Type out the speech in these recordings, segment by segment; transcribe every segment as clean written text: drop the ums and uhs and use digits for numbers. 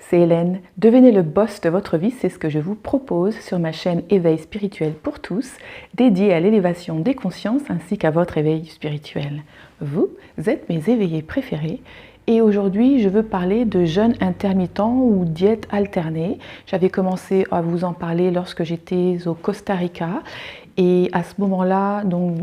c'est Hélène. Devenez le boss de votre vie, c'est ce que je vous propose sur ma chaîne Éveil spirituel pour tous, dédiée à l'élévation des consciences ainsi qu'à votre éveil spirituel. Vous êtes mes éveillés préférés et aujourd'hui je veux parler de jeûne intermittent ou diète alternée. J'avais commencé à vous en parler lorsque j'étais au Costa Rica et à ce moment-là, donc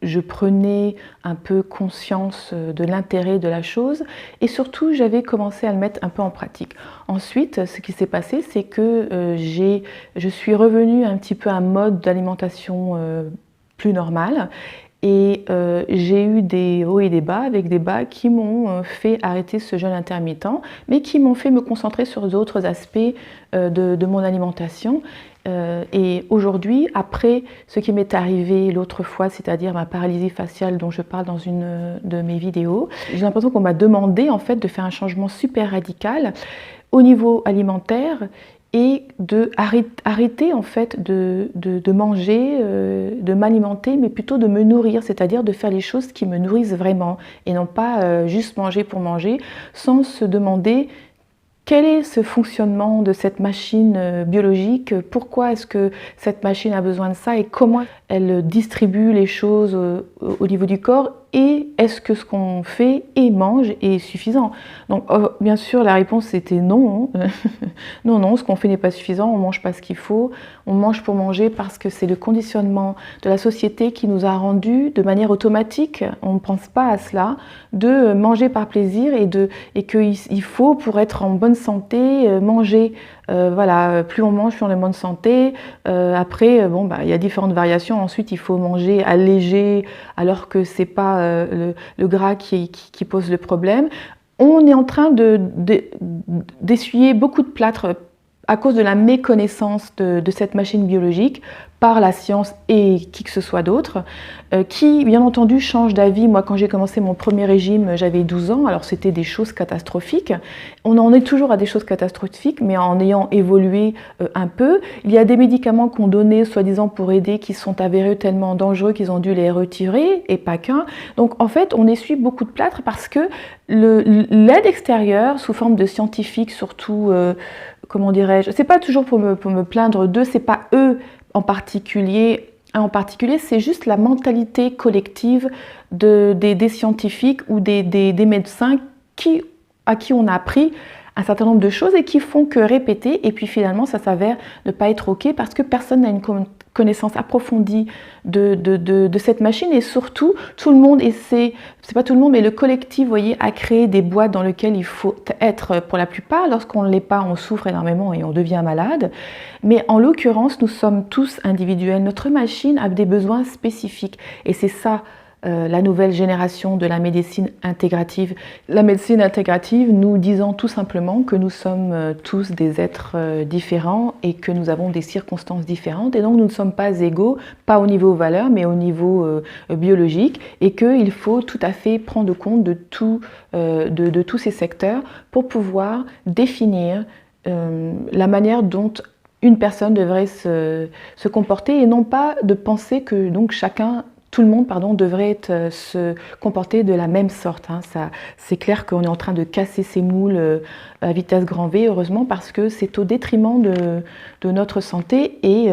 je prenais un peu conscience de l'intérêt de la chose et surtout j'avais commencé à le mettre un peu en pratique. Ensuite, ce qui s'est passé, c'est que je suis revenue un petit peu à un mode d'alimentation plus normal et j'ai eu des hauts et des bas avec des bas qui m'ont fait arrêter ce jeûne intermittent mais qui m'ont fait me concentrer sur d'autres aspects de mon alimentation. Et aujourd'hui, après ce qui m'est arrivé l'autre fois, c'est-à-dire ma paralysie faciale dont je parle dans une de mes vidéos, j'ai l'impression qu'on m'a demandé en fait de faire un changement super radical au niveau alimentaire et arrêter en fait de manger, de m'alimenter, mais plutôt de me nourrir, c'est-à-dire de faire les choses qui me nourrissent vraiment et non pas juste manger pour manger, sans se demander quel est ce fonctionnement de cette machine biologique, pourquoi est-ce que cette machine a besoin de ça et comment elle distribue les choses au niveau du corps et est-ce que ce qu'on fait et mange est suffisant? Donc bien sûr la réponse était non, non, ce qu'on fait n'est pas suffisant, on ne mange pas ce qu'il faut, on mange pour manger parce que c'est le conditionnement de la société qui nous a rendu de manière automatique, on ne pense pas à cela, de manger par plaisir et qu'il faut pour être en bonne santé manger. Voilà, plus on mange, plus on est en bonne santé. Après, bon, il y a différentes variations. Ensuite, il faut manger allégé, alors que c'est pas le gras qui pose le problème. On est en train d'essuyer beaucoup de plâtre à cause de la méconnaissance de cette machine biologique par la science et qui que ce soit d'autre, qui bien entendu change d'avis. Moi quand j'ai commencé mon premier régime, j'avais 12 ans, alors c'était des choses catastrophiques. On en est toujours à des choses catastrophiques, mais en ayant évolué un peu. Il y a des médicaments qu'on donnait soi-disant pour aider qui sont avérés tellement dangereux qu'ils ont dû les retirer, et pas qu'un. Donc en fait on essuie beaucoup de plâtre parce que l'aide extérieure, sous forme de scientifiques surtout, comment dirais-je, c'est pas toujours pour me plaindre d'eux, c'est pas eux en particulier, c'est juste la mentalité collective des scientifiques ou des médecins à qui on a appris un certain nombre de choses et qui font que répéter et puis finalement ça s'avère ne pas être ok parce que personne n'a une connaissance approfondie de cette machine et surtout tout le monde essaie, c'est pas tout le monde mais le collectif, vous voyez, a créé des boîtes dans lesquelles il faut être pour la plupart. Lorsqu'on ne l'est pas, on souffre énormément et on devient malade, mais en l'occurrence nous sommes tous individuels, notre machine a des besoins spécifiques et c'est ça la nouvelle génération de la médecine intégrative. La médecine intégrative nous disant tout simplement que nous sommes tous des êtres différents et que nous avons des circonstances différentes et donc nous ne sommes pas égaux, pas au niveau valeur mais au niveau biologique et qu'il faut tout à fait prendre compte de tous ces secteurs pour pouvoir définir la manière dont une personne devrait se comporter et non pas de penser que donc tout le monde devrait se comporter de la même sorte. C'est clair qu'on est en train de casser ces moules à vitesse grand V, heureusement, parce que c'est au détriment de notre santé et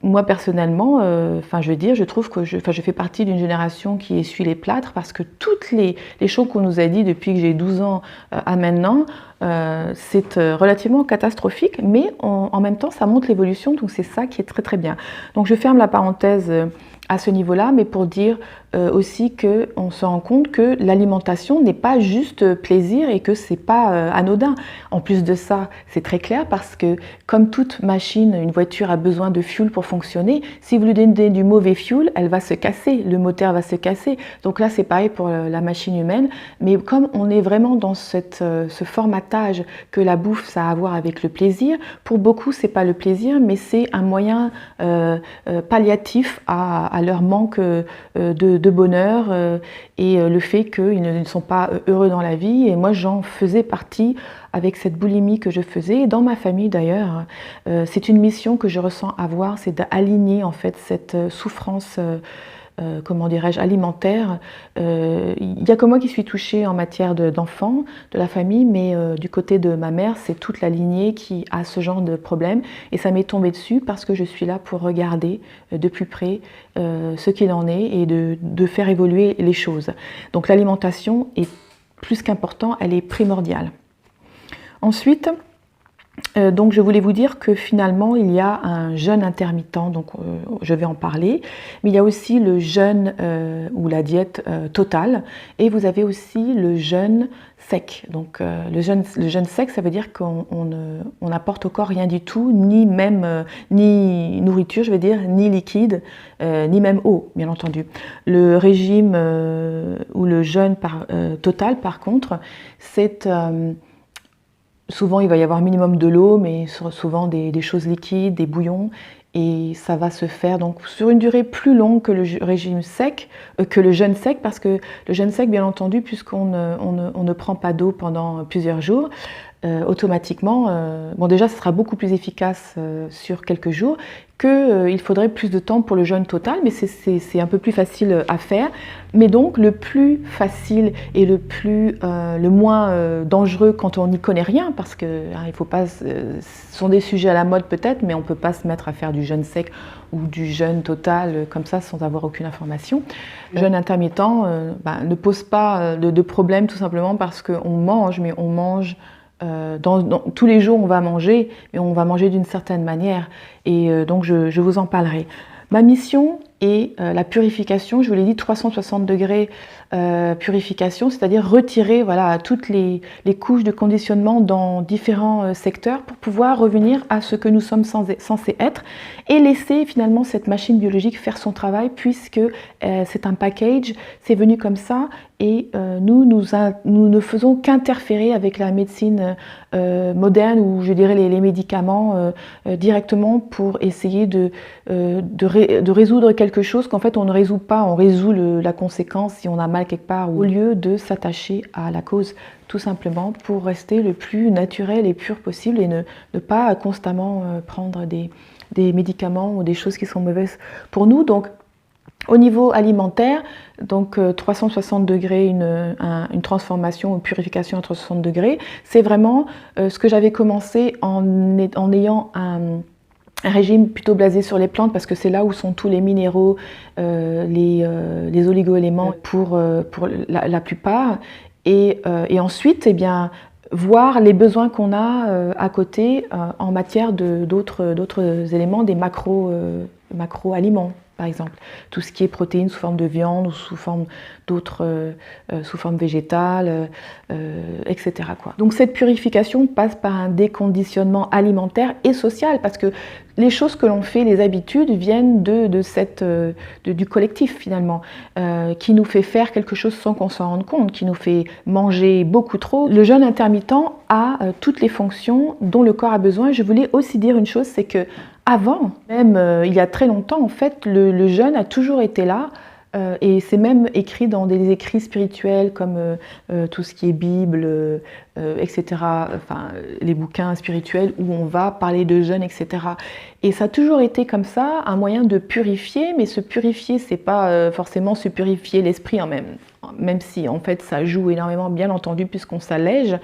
moi personnellement, je trouve que je fais partie d'une génération qui essuie les plâtres parce que toutes les choses qu'on nous a dit depuis que j'ai 12 ans à maintenant, c'est relativement catastrophique, mais en même temps ça montre l'évolution, donc c'est ça qui est très très bien. Donc je ferme la parenthèse à ce niveau-là, mais pour dire aussi qu'on se rend compte que l'alimentation n'est pas juste plaisir et que c'est pas anodin. En plus de ça, c'est très clair parce que comme toute machine, une voiture a besoin de fuel pour fonctionner. Si vous lui donnez du mauvais fuel, elle va se casser, le moteur va se casser. Donc là, c'est pareil pour la machine humaine. Mais comme on est vraiment dans ce formatage que la bouffe, ça a à voir avec le plaisir, pour beaucoup, c'est pas le plaisir, mais c'est un moyen palliatif à leur manque de bonheur et le fait qu'ils ne sont pas heureux dans la vie. Et moi, j'en faisais partie avec cette boulimie que je faisais, et dans ma famille d'ailleurs. C'est une mission que je ressens avoir, c'est d'aligner en fait cette souffrance comment dirais-je, alimentaire. Il n'y a que moi qui suis touchée en matière d'enfants, de la famille, mais du côté de ma mère, c'est toute la lignée qui a ce genre de problème. Et ça m'est tombé dessus parce que je suis là pour regarder de plus près ce qu'il en est et de faire évoluer les choses. Donc l'alimentation est plus qu'important, elle est primordiale. Ensuite, donc je voulais vous dire que finalement il y a un jeûne intermittent, donc je vais en parler, mais il y a aussi le jeûne ou la diète totale, et vous avez aussi le jeûne sec. Donc le jeûne sec, ça veut dire qu'on n'apporte au corps rien du tout, ni même ni nourriture, je vais dire, ni liquide, ni même eau, bien entendu. Le régime ou le jeûne total, par contre, c'est souvent, il va y avoir minimum de l'eau, mais souvent des choses liquides, des bouillons, et ça va se faire donc sur une durée plus longue que le régime sec, que le jeûne sec, parce que le jeûne sec, bien entendu, puisqu'on ne prend pas d'eau pendant plusieurs jours, automatiquement, bon déjà, ce sera beaucoup plus efficace sur quelques jours, qu'il faudrait plus de temps pour le jeûne total, mais c'est un peu plus facile à faire. Mais donc le plus facile et le moins dangereux quand on n'y connaît rien, parce que il faut pas, ce sont des sujets à la mode peut-être, mais on ne peut pas se mettre à faire du jeûne sec ou du jeûne total comme ça sans avoir aucune information. Le jeûne intermittent ne pose pas de problème, tout simplement parce qu'on mange, mais on mange tous les jours on va manger, mais on va manger d'une certaine manière, et donc je vous en parlerai. Ma mission est la purification, je vous l'ai dit, 360 degrés purification, c'est-à-dire retirer voilà, toutes les couches de conditionnement dans différents secteurs pour pouvoir revenir à ce que nous sommes censés être et laisser finalement cette machine biologique faire son travail, puisque c'est un package, c'est venu comme ça, et nous ne faisons qu'interférer avec la médecine moderne, ou je dirais les médicaments directement pour essayer de résoudre quelque chose qu'en fait on ne résout pas, on résout la conséquence si on a mal quelque part, au lieu de s'attacher à la cause, tout simplement pour rester le plus naturel et pur possible et ne pas constamment prendre des médicaments ou des choses qui sont mauvaises pour nous. Donc au niveau alimentaire, donc 360 degrés, une transformation, une purification à 360 degrés, c'est vraiment ce que j'avais commencé en ayant un régime plutôt basé sur les plantes, parce que c'est là où sont tous les minéraux, les oligo-éléments pour la plupart. Et ensuite, eh bien, voir les besoins qu'on a à côté en matière d'autres éléments, des macro-aliments. Par exemple, tout ce qui est protéines sous forme de viande ou sous forme sous forme végétale, etc. quoi. Donc cette purification passe par un déconditionnement alimentaire et social, parce que les choses que l'on fait, les habitudes, viennent du collectif finalement, qui nous fait faire quelque chose sans qu'on s'en rende compte, qui nous fait manger beaucoup trop. Le jeûne intermittent a toutes les fonctions dont le corps a besoin. Je voulais aussi dire une chose, c'est que avant, même il y a très longtemps, en fait, le jeûne a toujours été là, et c'est même écrit dans des écrits spirituels comme tout ce qui est Bible, etc., enfin, les bouquins spirituels où on va parler de jeûne, etc. Et ça a toujours été comme ça, un moyen de purifier, mais se purifier, c'est pas forcément se purifier l'esprit, même si en fait ça joue énormément, bien entendu, puisqu'on s'allège,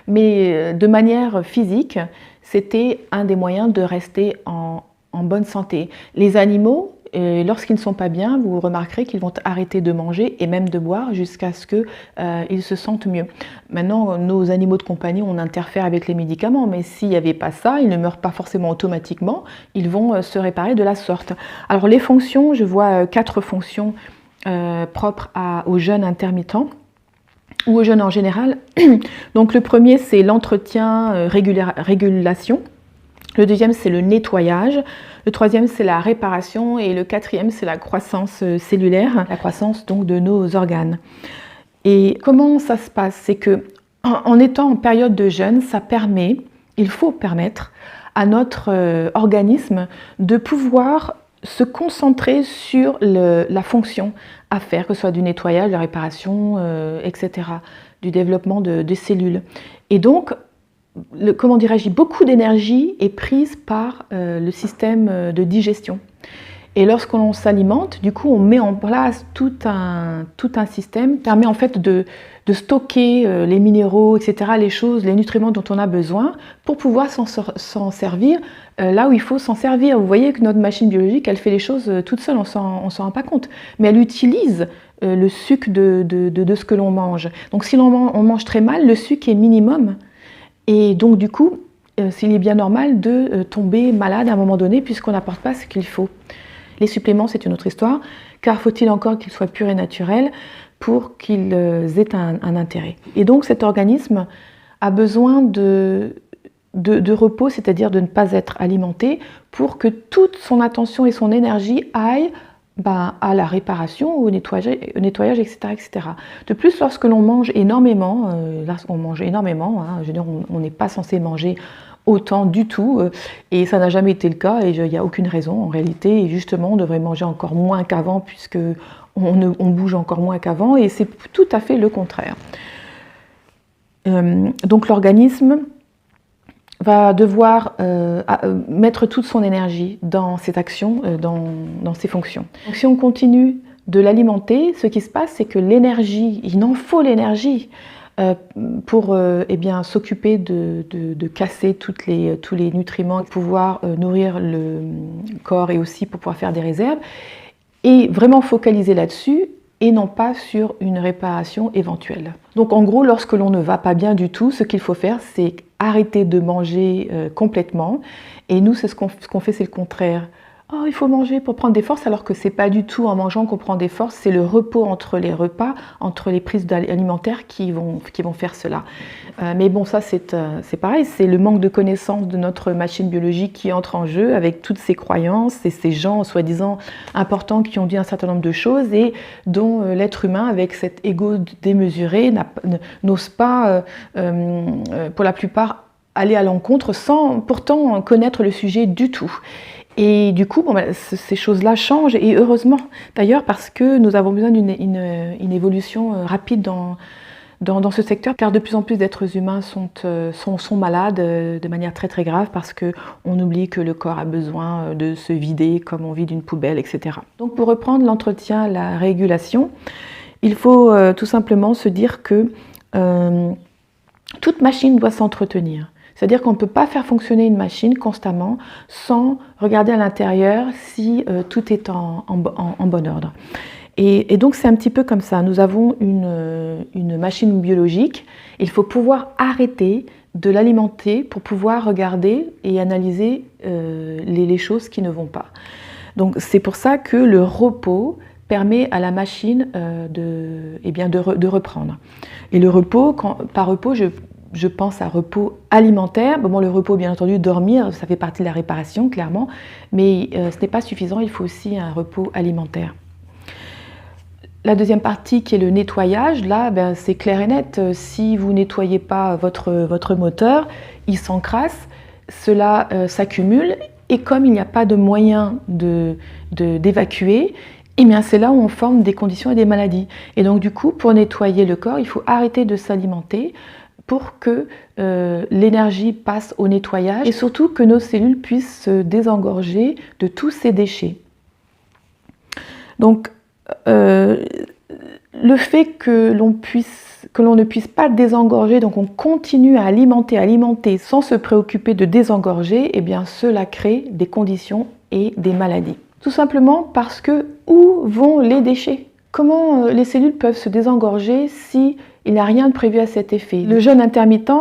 mais de manière physique, c'était un des moyens de rester en bonne santé. Les animaux, lorsqu'ils ne sont pas bien, vous remarquerez qu'ils vont arrêter de manger et même de boire jusqu'à ce qu'ils se sentent mieux. Maintenant, nos animaux de compagnie, on interfère avec les médicaments, mais s'il n'y avait pas ça, ils ne meurent pas forcément automatiquement, ils vont se réparer de la sorte. Alors les fonctions, je vois 4 fonctions propres au jeûne intermittent ou au jeûne en général. Donc le premier, c'est l'entretien, régulation. Le deuxième, c'est le nettoyage. Le troisième, c'est la réparation. Et le quatrième, c'est la croissance cellulaire, la croissance donc de nos organes. Et comment ça se passe? C'est que en étant en période de jeûne, il faut permettre à notre organisme de pouvoir se concentrer sur la fonction à faire, que ce soit du nettoyage, de la réparation, etc., du développement des cellules. Et donc, beaucoup d'énergie est prise par le système de digestion. Et lorsqu'on s'alimente, du coup, on met en place tout un système qui permet en fait de stocker les minéraux, etc., les choses, les nutriments dont on a besoin pour pouvoir s'en servir là où il faut s'en servir. Vous voyez que notre machine biologique, elle fait les choses toute seule, on s'en rend pas compte. Mais elle utilise le sucre de ce que l'on mange. Donc si on mange très mal, le sucre est minimum. Et donc du coup, il est bien normal de tomber malade à un moment donné puisqu'on n'apporte pas ce qu'il faut. Les suppléments, c'est une autre histoire, car faut-il encore qu'ils soient purs et naturels pour qu'ils aient un intérêt. Et donc cet organisme a besoin de repos, c'est-à-dire de ne pas être alimenté, pour que toute son attention et son énergie aillent à la réparation, au nettoyage, etc., etc. De plus, lorsque l'on mange énormément, je veux dire, on n'est pas censé manger autant du tout, et ça n'a jamais été le cas, et il n'y a aucune raison en réalité, et justement on devrait manger encore moins qu'avant, puisque on bouge encore moins qu'avant, et c'est tout à fait le contraire. Donc l'organisme va devoir mettre toute son énergie dans cette action, dans ses fonctions. Donc si on continue de l'alimenter, ce qui se passe, c'est que l'énergie, il en faut l'énergie pour s'occuper de casser tous les nutriments, pouvoir nourrir le corps et aussi pour pouvoir faire des réserves, et vraiment focaliser là-dessus et non pas sur une réparation éventuelle. Donc en gros, lorsque l'on ne va pas bien du tout, ce qu'il faut faire, c'est arrêter de manger complètement. Et nous, ce qu'on fait, c'est le contraire. Oh, il faut manger pour prendre des forces, alors que c'est pas du tout en mangeant qu'on prend des forces, c'est le repos entre les repas, entre les prises alimentaires qui vont faire cela. Mais bon, ça c'est pareil, c'est le manque de connaissance de notre machine biologique qui entre en jeu avec toutes ces croyances et ces gens soi-disant importants qui ont dit un certain nombre de choses et dont l'être humain, avec cet ego démesuré, n'ose pas, pour la plupart, aller à l'encontre sans pourtant connaître le sujet du tout. Et du coup, ces choses-là changent, et heureusement d'ailleurs, parce que nous avons besoin d'une évolution rapide dans ce secteur, car de plus en plus d'êtres humains sont malades de manière très très grave, parce qu'on oublie que le corps a besoin de se vider comme on vide une poubelle, etc. Donc pour reprendre l'entretien, la régulation, il faut tout simplement se dire que toute machine doit s'entretenir. C'est-à-dire qu'on ne peut pas faire fonctionner une machine constamment sans regarder à l'intérieur si tout est en bon ordre. Et donc c'est un petit peu comme ça. Nous avons une machine biologique. Il faut pouvoir arrêter de l'alimenter pour pouvoir regarder et analyser les choses qui ne vont pas. Donc c'est pour ça que le repos permet à la machine de reprendre. Et le repos, par repos, je pense à repos alimentaire. Bon, le repos, bien entendu, dormir, ça fait partie de la réparation, clairement, mais ce n'est pas suffisant, il faut aussi un repos alimentaire. La deuxième partie, qui est le nettoyage, là, c'est clair et net. Si vous ne nettoyez pas votre moteur, il s'encrasse, cela s'accumule, et comme il n'y a pas de moyen d'évacuer, eh bien c'est là où on forme des conditions et des maladies. Et donc du coup, pour nettoyer le corps, il faut arrêter de s'alimenter, pour que l'énergie passe au nettoyage et surtout que nos cellules puissent se désengorger de tous ces déchets. Donc, le fait que l'on ne puisse pas désengorger, donc on continue à alimenter sans se préoccuper de désengorger, eh bien cela crée des conditions et des maladies. Tout simplement parce que où vont les déchets ? Comment les cellules peuvent se désengorger si il n'y a rien de prévu à cet effet? Le jeûne intermittent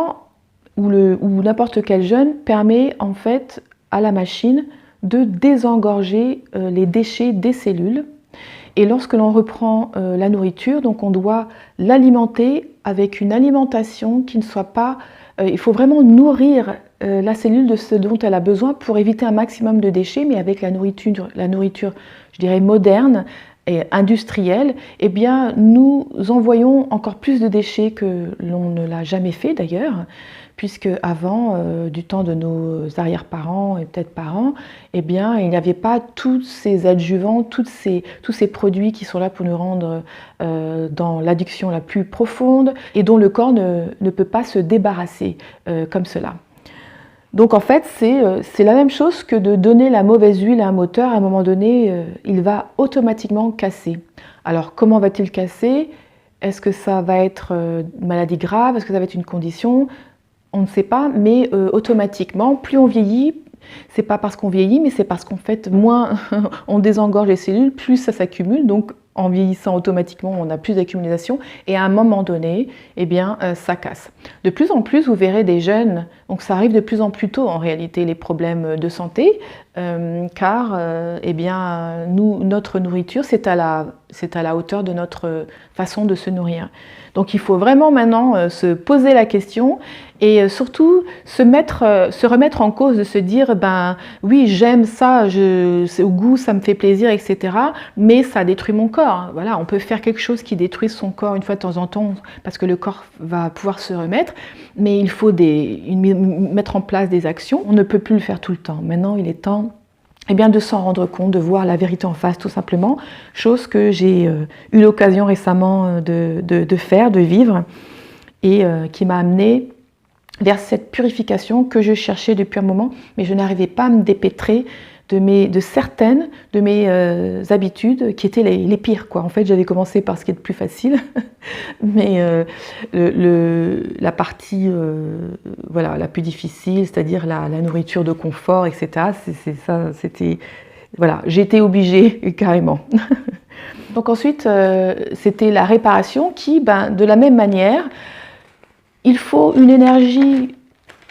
ou n'importe quel jeûne permet en fait à la machine de désengorger les déchets des cellules. Et lorsque l'on reprend la nourriture, donc on doit l'alimenter avec une alimentation qui ne soit pas... il faut vraiment nourrir la cellule de ce dont elle a besoin pour éviter un maximum de déchets, mais avec la nourriture, je dirais, moderne, et industrielle, eh bien, nous envoyons encore plus de déchets que l'on ne l'a jamais fait d'ailleurs, puisque avant, du temps de nos arrière-parents et peut-être parents, eh bien, il n'y avait pas tous ces adjuvants, tous ces produits qui sont là pour nous rendre dans l'addiction la plus profonde et dont le corps ne peut pas se débarrasser comme cela. Donc en fait, c'est la même chose que de donner la mauvaise huile à un moteur. À un moment donné, il va automatiquement casser. Alors comment va-t-il casser? Est-ce que ça va être une maladie grave? Est-ce que ça va être une condition? On ne sait pas, mais automatiquement, plus on vieillit, c'est pas parce qu'on vieillit, mais c'est parce qu'en fait, moins on désengorge les cellules, plus ça s'accumule. Donc en vieillissant automatiquement, on a plus d'accumulation et à un moment donné, eh bien, ça casse. De plus en plus, vous verrez des jeunes, donc ça arrive de plus en plus tôt en réalité, les problèmes de santé, car eh bien, notre nourriture, c'est à la hauteur de notre façon de se nourrir. Donc il faut vraiment maintenant se poser la question et surtout se remettre en cause, de se dire, ben oui, j'aime ça, au goût, ça me fait plaisir, etc. Mais ça détruit mon corps. Voilà, on peut faire quelque chose qui détruit son corps une fois de temps en temps parce que le corps va pouvoir se remettre, mais il faut mettre en place des actions. On ne peut plus le faire tout le temps. Maintenant, il est temps de s'en rendre compte, de voir la vérité en face tout simplement, chose que j'ai eu l'occasion récemment de faire, de vivre, et qui m'a amenée vers cette purification que je cherchais depuis un moment, mais je n'arrivais pas à me dépêtrer de certaines de mes habitudes qui étaient les pires, quoi. En fait, j'avais commencé par ce qui est le plus facile, mais la partie voilà, la plus difficile, c'est-à-dire la nourriture de confort, etc., voilà, j'ai été obligée carrément. Donc ensuite, c'était la réparation qui, de la même manière, il faut une énergie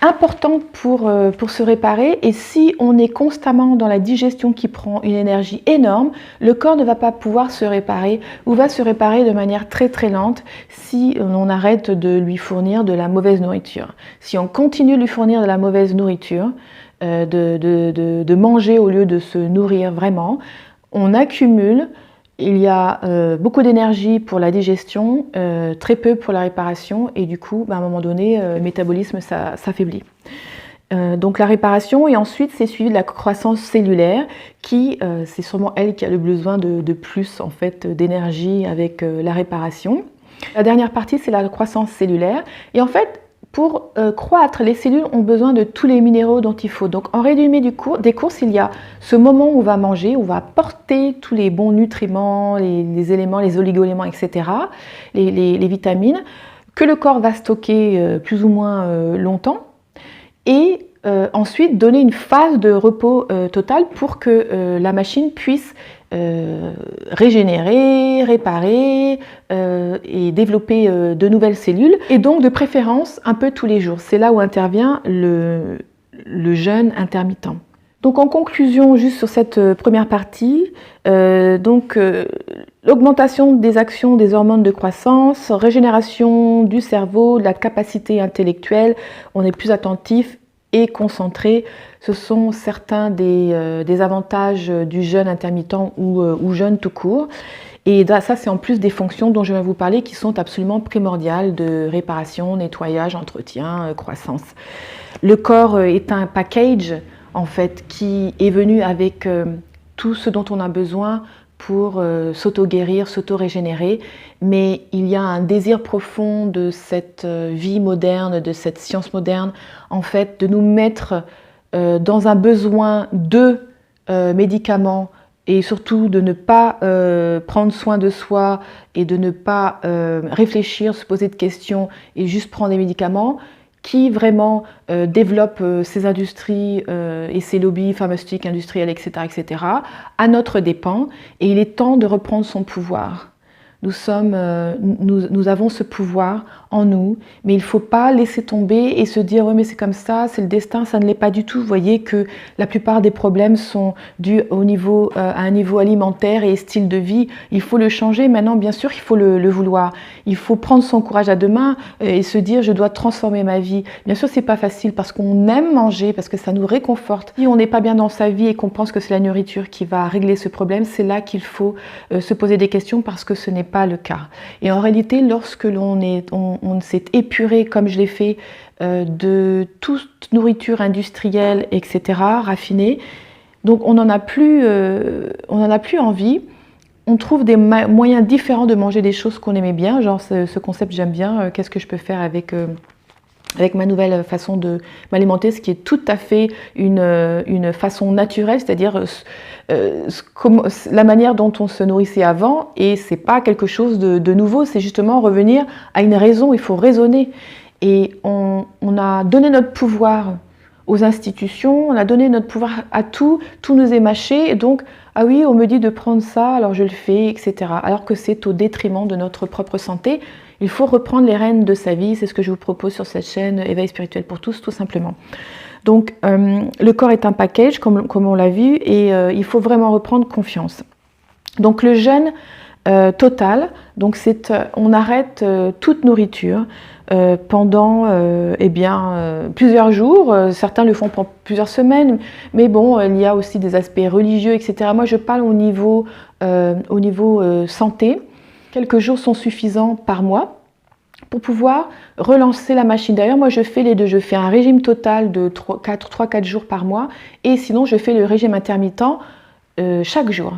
importante pour se réparer, et si on est constamment dans la digestion qui prend une énergie énorme, le corps ne va pas pouvoir se réparer ou va se réparer de manière très très lente si on arrête de lui fournir de la mauvaise nourriture. Si on continue de lui fournir de la mauvaise nourriture, de manger au lieu de se nourrir vraiment, on accumule. Il y a beaucoup d'énergie pour la digestion, très peu pour la réparation, et du coup, à un moment donné, le métabolisme s'affaiblit. Donc la réparation, et ensuite c'est suivi de la croissance cellulaire, qui c'est sûrement elle qui a le besoin de plus en fait d'énergie avec la réparation. La dernière partie, c'est la croissance cellulaire, et en fait, pour croître, les cellules ont besoin de tous les minéraux dont il faut. Donc en résumé des courses, il y a ce moment où on va manger, où on va porter tous les bons nutriments, les éléments, les oligo-éléments, etc., les vitamines, que le corps va stocker plus ou moins longtemps, et ensuite donner une phase de repos total pour que la machine puisse régénérer, réparer et développer de nouvelles cellules, et donc de préférence un peu tous les jours. C'est là où intervient le jeûne intermittent. Donc en conclusion, juste sur cette première partie, l'augmentation des actions des hormones de croissance, régénération du cerveau, de la capacité intellectuelle, on est plus attentif et concentré. Ce sont certains des avantages du jeûne intermittent ou jeûne tout court. Et ça, c'est en plus des fonctions dont je vais vous parler qui sont absolument primordiales, de réparation, nettoyage, entretien, croissance. Le corps est un package, en fait, qui est venu avec tout ce dont on a besoin pour s'auto-guérir, s'auto-régénérer, mais il y a un désir profond de cette vie moderne, de cette science moderne, en fait, de nous mettre dans un besoin de médicaments, et surtout de ne pas prendre soin de soi et de ne pas réfléchir, se poser de questions et juste prendre des médicaments, qui vraiment développent ces industries et ces lobbies pharmaceutiques, industriels, etc., à notre dépens, et il est temps de reprendre son pouvoir. Nous avons ce pouvoir en nous, mais il ne faut pas laisser tomber et se dire « oui, mais c'est comme ça, c'est le destin », ça ne l'est pas du tout. Vous voyez que la plupart des problèmes sont dus à un niveau alimentaire et style de vie. Il faut le changer. Maintenant, bien sûr, il faut le vouloir. Il faut prendre son courage à deux mains et se dire « je dois transformer ma vie ». Bien sûr, c'est pas facile parce qu'on aime manger, parce que ça nous réconforte. Si on n'est pas bien dans sa vie et qu'on pense que c'est la nourriture qui va régler ce problème, c'est là qu'il faut se poser des questions, parce que ce n'est pas le cas. Et en réalité, lorsque on s'est épuré, comme je l'ai fait, de toute nourriture industrielle, etc., raffinée, donc on n'en a plus envie. On trouve des moyens différents de manger des choses qu'on aimait bien, genre ce concept j'aime bien, qu'est-ce que je peux faire avec avec ma nouvelle façon de m'alimenter, ce qui est tout à fait une façon naturelle, c'est-à-dire la manière dont on se nourrissait avant, et c'est pas quelque chose de nouveau, c'est justement revenir à une raison, il faut raisonner. Et on a donné notre pouvoir aux institutions, on a donné notre pouvoir à tout nous est mâché, et donc, ah oui, on me dit de prendre ça, alors je le fais, etc. Alors que c'est au détriment de notre propre santé. Il faut reprendre les rênes de sa vie, c'est ce que je vous propose sur cette chaîne Éveil spirituel pour tous, tout simplement. Donc, le corps est un package, comme on l'a vu, et il faut vraiment reprendre confiance. Donc, le jeûne total, donc on arrête toute nourriture pendant plusieurs jours. Certains le font pendant plusieurs semaines, mais bon, il y a aussi des aspects religieux, etc. Moi, je parle au niveau santé. Quelques jours sont suffisants par mois pour pouvoir relancer la machine. D'ailleurs, moi, je fais les deux. Je fais un régime total de 3-4 jours par mois, et sinon, je fais le régime intermittent chaque jour.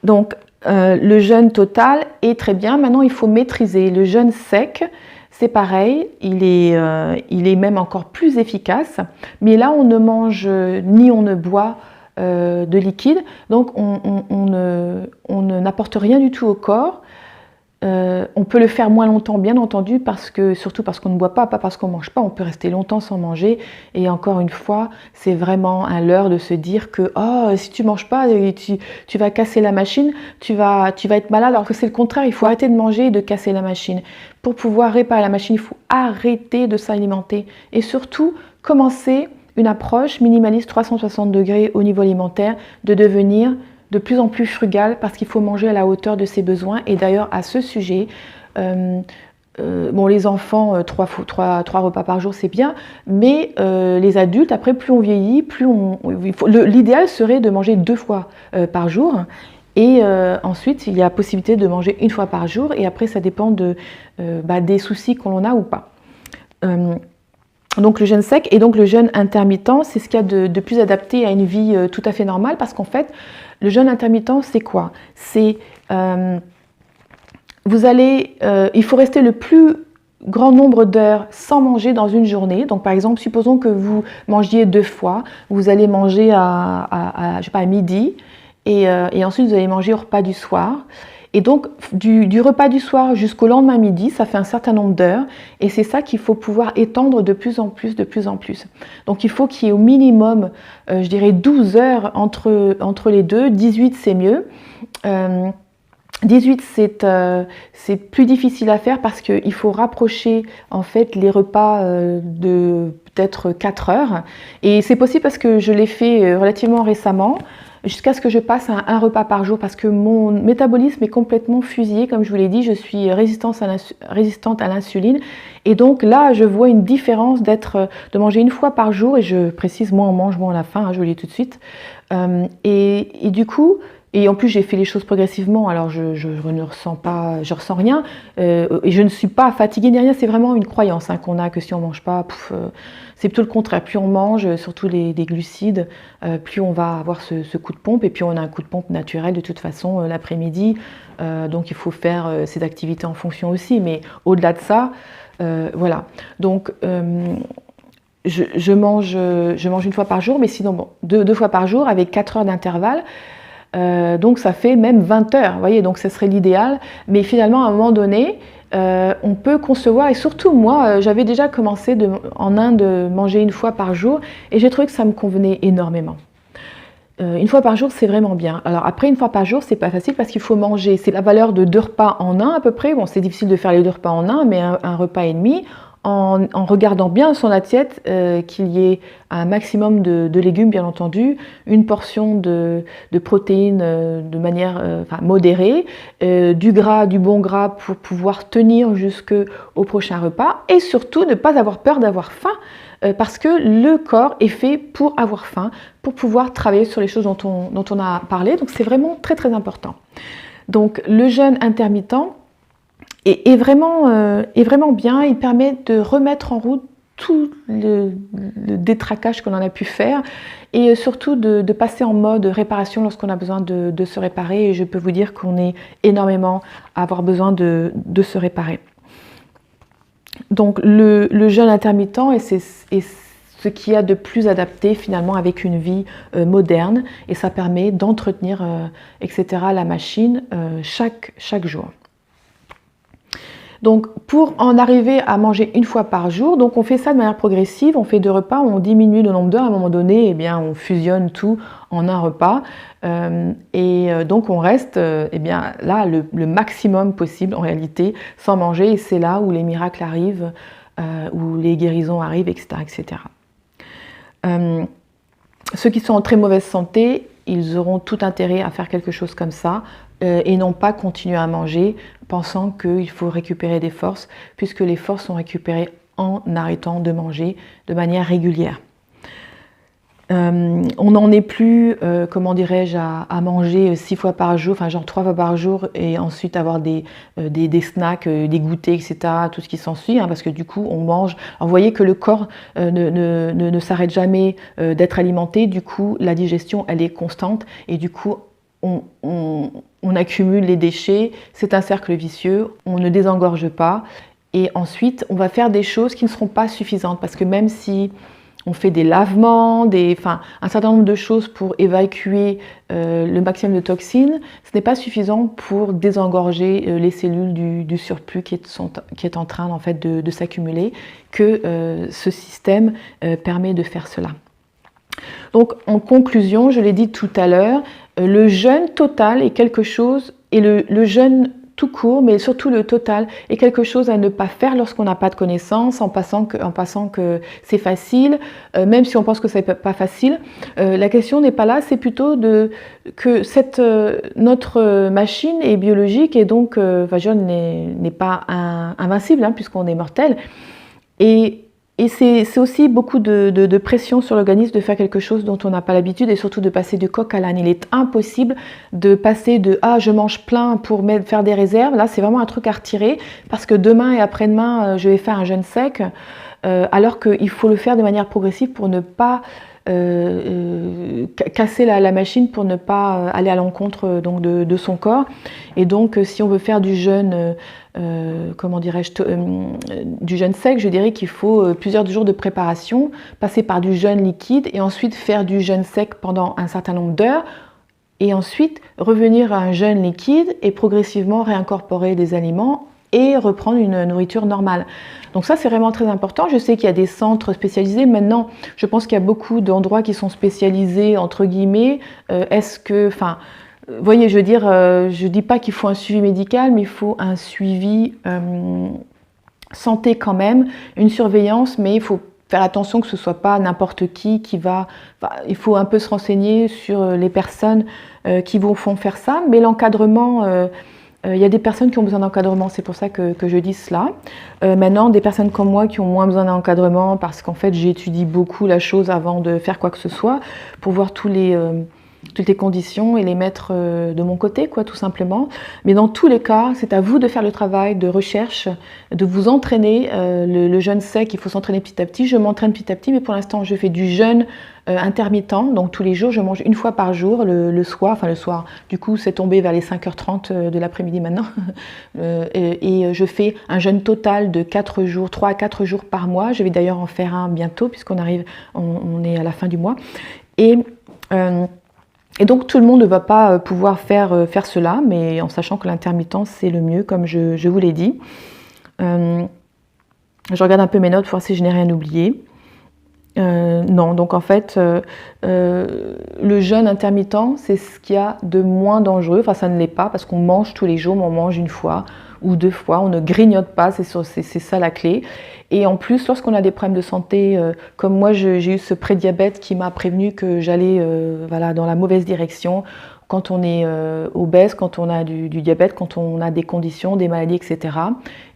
Donc, le jeûne total est très bien. Maintenant, il faut maîtriser. Le jeûne sec, c'est pareil. Il est même encore plus efficace. Mais là, on ne mange ni on ne boit de liquide. Donc, on n'apporte rien du tout au corps. On peut le faire moins longtemps, bien entendu, surtout parce qu'on ne boit pas parce qu'on ne mange pas, on peut rester longtemps sans manger. Et encore une fois, c'est vraiment un leurre de se dire que si tu ne manges pas, tu vas casser la machine, tu vas être malade, alors que c'est le contraire, il faut arrêter de manger et de casser la machine. Pour pouvoir réparer la machine, il faut arrêter de s'alimenter et surtout commencer une approche minimaliste 360 degrés au niveau alimentaire, de devenir de plus en plus frugal parce qu'il faut manger à la hauteur de ses besoins. Et d'ailleurs, à ce sujet, les enfants, 3 repas par jour, c'est bien, mais les adultes, après, plus on vieillit, l'idéal serait de manger 2 fois par jour. Et ensuite, il y a possibilité de manger 1 fois par jour. Et après, ça dépend des soucis qu'on a ou pas. Donc le jeûne sec et donc le jeûne intermittent, c'est ce qu'il y a de plus adapté à une vie tout à fait normale, parce qu'en fait, le jeûne intermittent, c'est quoi? C'est il faut rester le plus grand nombre d'heures sans manger dans une journée. Donc par exemple, supposons que vous mangiez 2 fois, vous allez manger à midi et ensuite vous allez manger au repas du soir. Et donc, du repas du soir jusqu'au lendemain midi, ça fait un certain nombre d'heures. Et c'est ça qu'il faut pouvoir étendre de plus en plus. Donc, il faut qu'il y ait au minimum, 12 heures entre les deux. 18, c'est mieux. 18, c'est plus difficile à faire parce qu'il faut rapprocher en fait les repas de peut-être 4 heures. Et c'est possible parce que je l'ai fait relativement récemment, jusqu'à ce que je passe à 1 repas par jour, parce que mon métabolisme est complètement fusillé. Comme je vous l'ai dit, je suis résistante à l'insuline. Et donc là, je vois une différence de manger 1 fois par jour. Et je précise, moins on mange, moins on a faim, je vous le dis tout de suite. Et du coup... Et en plus, j'ai fait les choses progressivement, alors je ne ressens pas, je ressens rien, et je ne suis pas fatiguée ni rien. C'est vraiment une croyance qu'on a, que si on mange pas, c'est plutôt le contraire. Plus on mange, surtout les glucides, plus on va avoir ce coup de pompe, et puis on a un coup de pompe naturel de toute façon l'après-midi. Donc il faut faire ces activités en fonction aussi, mais au-delà de ça, voilà. Donc je mange 1 fois par jour, mais sinon 2 fois par jour avec 4 heures d'intervalle. Donc ça fait même 20 heures, vous voyez, donc ce serait l'idéal, mais finalement à un moment donné, on peut concevoir, et surtout moi, j'avais déjà commencé en Inde de manger 1 fois par jour, et j'ai trouvé que ça me convenait énormément. 1 fois par jour, c'est vraiment bien. Alors après, 1 fois par jour, c'est pas facile parce qu'il faut manger, c'est la valeur de 2 repas en un à peu près. Bon, c'est difficile de faire les 2 repas en un, mais un repas et demi, en regardant bien son assiette, qu'il y ait un maximum de légumes, bien entendu, une portion de protéines de manière modérée, du gras, du bon gras pour pouvoir tenir jusqu'au prochain repas, et surtout ne pas avoir peur d'avoir faim, parce que le corps est fait pour avoir faim, pour pouvoir travailler sur les choses dont on a parlé. Donc c'est vraiment très très important. Donc le jeûne intermittent est vraiment bien. Il permet de remettre en route tout le détraquage qu'on en a pu faire, et surtout de passer en mode réparation lorsqu'on a besoin de se réparer. Et je peux vous dire qu'on est énormément à avoir besoin de se réparer. Donc le jeûne intermittent est ce qu'il y a de plus adapté finalement avec une vie moderne, et ça permet d'entretenir, etc., la machine chaque jour. Donc pour en arriver à manger une fois par jour, donc on fait ça de manière progressive, on fait 2 repas, on diminue le nombre d'heures, à un moment donné, eh bien, on fusionne tout en un repas, donc on reste eh bien, là le maximum possible en réalité sans manger, et c'est là où les miracles arrivent, où les guérisons arrivent, etc. etc. Ceux qui sont en très mauvaise santé, ils auront tout intérêt à faire quelque chose comme ça, et non pas continuer à manger pensant qu'il faut récupérer des forces, puisque les forces sont récupérées en arrêtant de manger de manière régulière. On n'en est plus, comment dirais-je, à manger 6 fois par jour, enfin genre 3 fois par jour, et ensuite avoir des snacks, des goûters, etc., tout ce qui s'ensuit, hein, parce que du coup on mange. Alors vous voyez que le corps ne s'arrête jamais d'être alimenté, du coup la digestion elle est constante, et du coup on accumule les déchets, c'est un cercle vicieux, on ne désengorge pas, et ensuite on va faire des choses qui ne seront pas suffisantes, parce que même si on fait des lavements, un certain nombre de choses pour évacuer le maximum de toxines, ce n'est pas suffisant pour désengorger les cellules du surplus qui est en train en fait, de s'accumuler, que ce système permet de faire cela. Donc en conclusion, je l'ai dit tout à l'heure, le jeûne total est quelque chose, et le jeûne tout court, mais surtout le total, est quelque chose à ne pas faire lorsqu'on n'a pas de connaissances, en passant que c'est facile, même si on pense que ce n'est pas facile. La question n'est pas là, c'est plutôt que notre machine est biologique, et donc n'est pas invincible, hein, puisqu'on est mortel. Et c'est aussi beaucoup de pression sur l'organisme de faire quelque chose dont on n'a pas l'habitude, et surtout de passer du coq à l'âne. Il est impossible de passer de « ah, je mange plein pour faire des réserves ». Là, c'est vraiment un truc à retirer, parce que demain et après-demain, je vais faire un jeûne sec, alors qu'il faut le faire de manière progressive pour ne pas casser la machine, pour ne pas aller à l'encontre de son corps. Et donc, si on veut faire du jeûne, comment dirais-je, du jeûne sec, je dirais qu'il faut plusieurs jours de préparation, passer par du jeûne liquide, et ensuite faire du jeûne sec pendant un certain nombre d'heures, et ensuite revenir à un jeûne liquide et progressivement réincorporer des aliments et reprendre une nourriture normale. Donc ça, c'est vraiment très important. Je sais qu'il y a des centres spécialisés. Maintenant, je pense qu'il y a beaucoup d'endroits qui sont spécialisés, entre guillemets. Vous voyez, je veux dire, je ne dis pas qu'il faut un suivi médical, mais il faut un suivi santé quand même, une surveillance, mais il faut faire attention que ce ne soit pas n'importe qui va... il faut un peu se renseigner sur les personnes qui vont faire ça, mais l'encadrement... il y a des personnes qui ont besoin d'encadrement, c'est pour ça que je dis cela. Maintenant, des personnes comme moi qui ont moins besoin d'encadrement, parce qu'en fait j'étudie beaucoup la chose avant de faire quoi que ce soit, pour voir toutes les conditions et les mettre de mon côté, quoi, tout simplement. Mais dans tous les cas, c'est à vous de faire le travail de recherche, de vous entraîner. Le jeûne sec, il faut s'entraîner petit à petit. Je m'entraîne petit à petit, mais pour l'instant, je fais du jeûne intermittent. Donc tous les jours, je mange une fois par jour, le soir. Du coup, c'est tombé vers les 5h30 de l'après-midi maintenant. Et je fais un jeûne total de 4 jours, 3 à 4 jours par mois. Je vais d'ailleurs en faire un bientôt, puisqu'on on est à la fin du mois. Et donc tout le monde ne va pas pouvoir faire cela, mais en sachant que l'intermittent c'est le mieux, comme je vous l'ai dit. Je regarde un peu mes notes pour voir si je n'ai rien oublié. Non, donc en fait, le jeûne intermittent, c'est ce qu'il y a de moins dangereux. Enfin, ça ne l'est pas, parce qu'on mange tous les jours, mais on mange une fois ou 2 fois, on ne grignote pas, c'est ça la clé. Et en plus, lorsqu'on a des problèmes de santé, comme moi j'ai eu ce prédiabète qui m'a prévenu que j'allais dans la mauvaise direction, quand on est obèse, quand on a du diabète, quand on a des conditions, des maladies, etc.,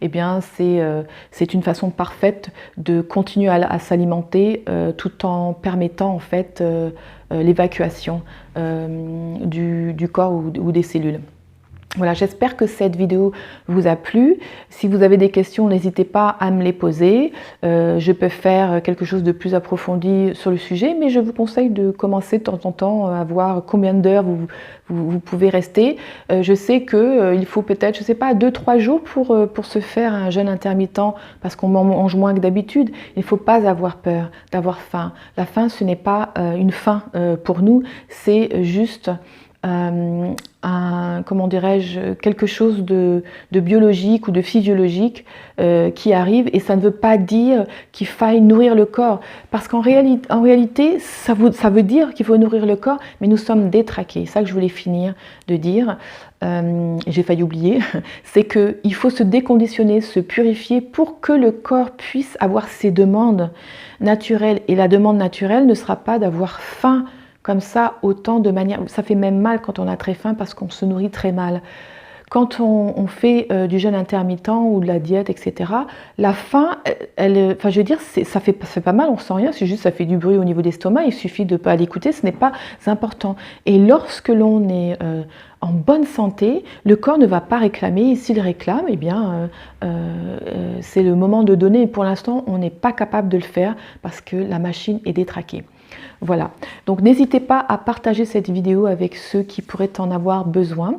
eh bien c'est une façon parfaite de continuer à s'alimenter tout en permettant en fait l'évacuation du corps ou des cellules. Voilà, j'espère que cette vidéo vous a plu. Si vous avez des questions, n'hésitez pas à me les poser. Je peux faire quelque chose de plus approfondi sur le sujet, mais je vous conseille de commencer de temps en temps à voir combien d'heures vous pouvez rester. Je sais qu'il faut peut-être, je ne sais pas, 2-3 jours pour se faire un jeûne intermittent parce qu'on mange moins que d'habitude. Il ne faut pas avoir peur d'avoir faim. La faim, ce n'est pas une faim pour nous, c'est juste comment dirais-je, quelque chose de biologique ou de physiologique qui arrive, et ça ne veut pas dire qu'il faille nourrir le corps, parce qu'en réalité, ça veut dire qu'il faut nourrir le corps, mais nous sommes détraqués. C'est ça que je voulais finir de dire, j'ai failli oublier, c'est qu'il faut se déconditionner, se purifier pour que le corps puisse avoir ses demandes naturelles, et la demande naturelle ne sera pas d'avoir faim comme ça, autant de manière. Ça fait même mal quand on a très faim parce qu'on se nourrit très mal. Quand on fait du jeûne intermittent ou de la diète, etc., la faim, enfin je veux dire, ça fait pas mal, on sent rien, c'est juste ça fait du bruit au niveau de l'estomac, il suffit de ne pas l'écouter, ce n'est pas important. Et lorsque l'on est en bonne santé, le corps ne va pas réclamer, et s'il réclame, eh bien, c'est le moment de donner. Et pour l'instant, on n'est pas capable de le faire parce que la machine est détraquée. Voilà, donc n'hésitez pas à partager cette vidéo avec ceux qui pourraient en avoir besoin.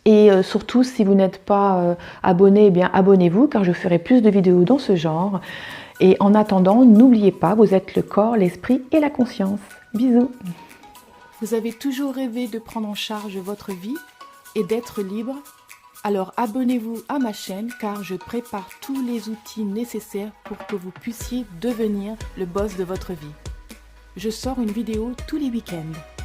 Et surtout, si vous n'êtes pas abonné, eh bien abonnez-vous, car je ferai plus de vidéos dans ce genre. Et en attendant, n'oubliez pas, vous êtes le corps, l'esprit et la conscience. Bisous. Vous avez toujours rêvé de prendre en charge votre vie et d'être libre? Alors abonnez-vous à ma chaîne, car je prépare tous les outils nécessaires pour que vous puissiez devenir le boss de votre vie. Je sors une vidéo tous les week-ends.